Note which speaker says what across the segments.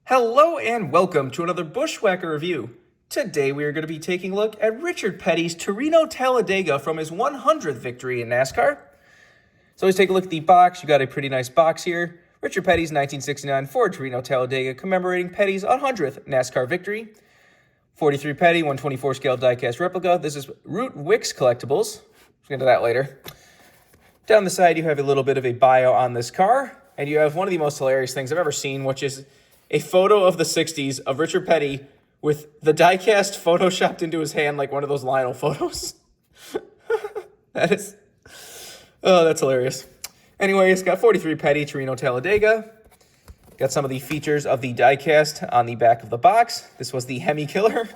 Speaker 1: Hello and welcome to another Bushwhacker review. Today we are going to be taking a look at Richard Petty's Torino Talladega from his 100th victory in NASCAR. So let's take a look at the box. You got a pretty nice box here. Richard Petty's 1969 Ford Torino Talladega commemorating Petty's 100th NASCAR victory. 43 Petty, 124 scale diecast replica. This is BWhack Collectibles. We'll get to that later. Down the side you have a little bit of a bio on this car. And you have one of the most hilarious things I've ever seen, which is a photo of the 60s of Richard Petty with the diecast photoshopped into his hand like one of those Lionel photos. That's hilarious. Anyway, it's got 43 Petty Torino Talladega. Got some of the features of the diecast on the back of the box. This was the Hemi Killer.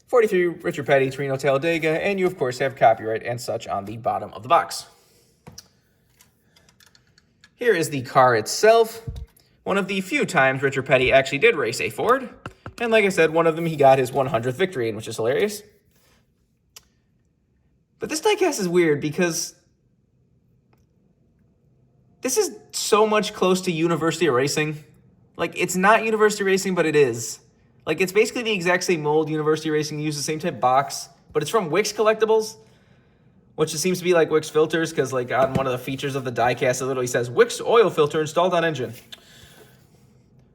Speaker 1: 43 Richard Petty Torino Talladega, and you of course have copyright and such on the bottom of the box. Here is the car itself. One of the few times Richard Petty actually did race a Ford. And like I said, one of them he got his 100th victory in, which is hilarious. But this diecast is weird because this is so much close to University of Racing. Like, it's not University Racing, but it is. Like, it's basically the exact same mold. University Racing used the same type box, but it's from BWhack Collectibles, which it seems to be like BWhack filters, because like on one of the features of the diecast, it literally says BWhack oil filter installed on engine.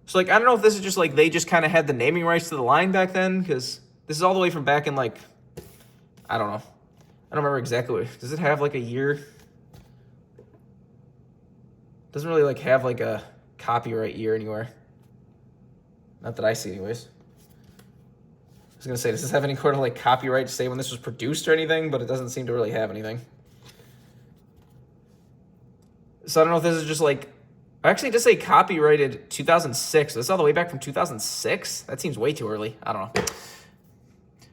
Speaker 1: So, like, I don't know if this is just, like, they just kind of had the naming rights to the line back then, because this is all the way from back in, like, I don't know. I don't remember exactly. Does it have, like, a year? Doesn't really, like, have, like, a copyright year anywhere. Not that I see, anyways. I was going to say, does this have any sort of, like, copyright to say when this was produced or anything? But it doesn't seem to really have anything. So, I don't know if this is just, like, actually, it does say copyrighted 2006. That's all the way back from 2006? That seems way too early. I don't know.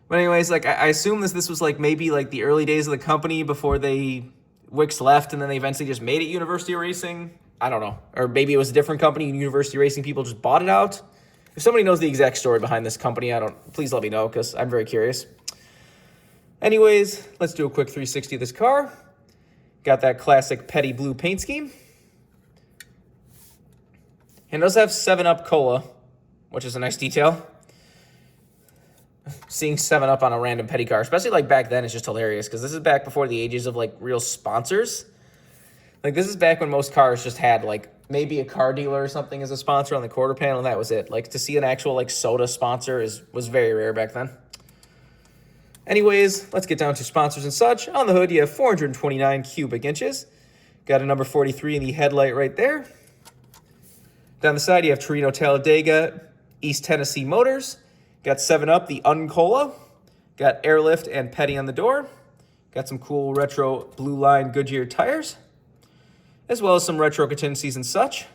Speaker 1: But anyways, like, I assume this was, like, maybe, like, the early days of the company before BWhack left, and then they eventually just made it University Racing. I don't know. Or maybe it was a different company, and University Racing people just bought it out. If somebody knows the exact story behind this company, please let me know, because I'm very curious. Anyways, let's do a quick 360 of this car. Got that classic Petty blue paint scheme. And it does have 7-Up Cola, which is a nice detail. Seeing 7-Up on a random Petty car, especially like back then, is just hilarious, because this is back before the ages of like real sponsors. Like, this is back when most cars just had like maybe a car dealer or something as a sponsor on the quarter panel, and that was it. Like, to see an actual like soda sponsor was very rare back then. Anyways, let's get down to sponsors and such. On the hood, you have 429 cubic inches. Got a number 43 in the headlight right there. Down the side, you have Torino Talladega, East Tennessee Motors. Got 7-Up, the UnCola. Got Airlift and Petty on the door. Got some cool retro blue line Goodyear tires, as well as some retro contingencies and such.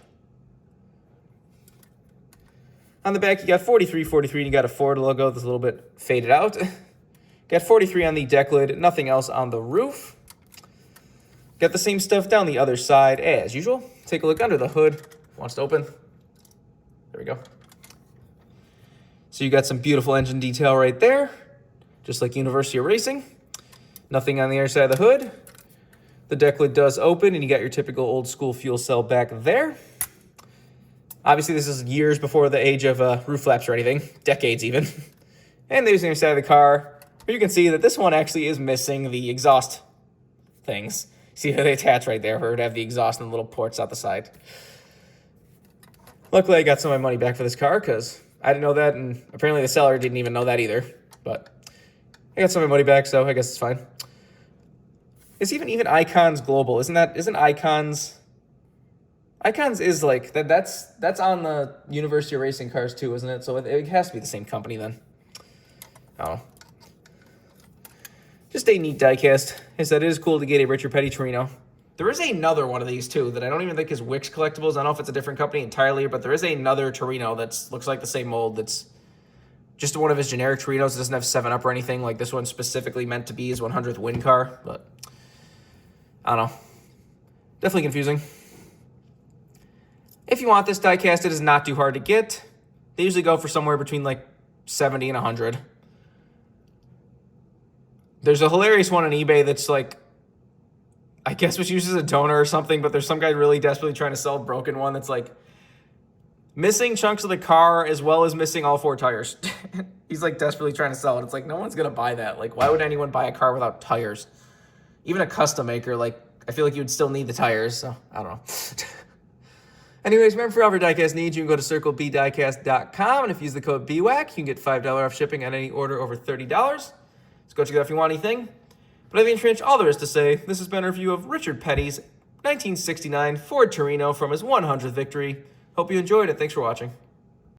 Speaker 1: On the back, you got 43, 43, and you got a Ford logo that's a little bit faded out. Got 43 on the deck lid, nothing else on the roof. Got the same stuff down the other side as usual. Take a look under the hood. Wants to open. There we go. So you got some beautiful engine detail right there, just like University of Racing. Nothing on the other side of the hood. The deck lid does open, and you got your typical old school fuel cell back there. Obviously, this is years before the age of roof flaps or anything, decades even. And there's the other side of the car, where you can see that this one actually is missing the exhaust things. See how they attach right there, for it to have the exhaust and the little ports out the side. Luckily, I got some of my money back for this car, because I didn't know that, and apparently the seller didn't even know that either. But I got some of my money back, so I guess it's fine. It's even Icons Global, isn't Icons? Icons is like that's on the University of Racing cars too, isn't it? So it has to be the same company then. I don't know. Just a neat diecast. I said it is cool to get a Richard Petty Torino. There is another one of these, too, that I don't even think is BWhack Collectibles. I don't know if it's a different company entirely, but there is another Torino that looks like the same mold. That's just one of his generic Torinos. It doesn't have 7-Up or anything. Like, this one's specifically meant to be his 100th win car. But, I don't know. Definitely confusing. If you want this diecast, it is not too hard to get. They usually go for somewhere between, like, 70 and 100. There's a hilarious one on eBay that's, like, I guess was used as a donor or something, but there's some guy really desperately trying to sell a broken one that's like Missing chunks of the car as well as missing all 4 tires. He's like desperately trying to sell it. It's like, no one's going to buy that. Like, why would anyone buy a car without tires? Even a custom maker, like, I feel like you would still need the tires. So, I don't know. Anyways, remember, for all of your diecast needs, you can go to circlebdiecast.com. And if you use the code BWhack, you can get $5 off shipping on any order over $30. So go check it out if you want anything. But I think pretty much all there is to say. This has been a review of Richard Petty's 1969 Ford Torino from his 100th victory. Hope you enjoyed it. Thanks for watching.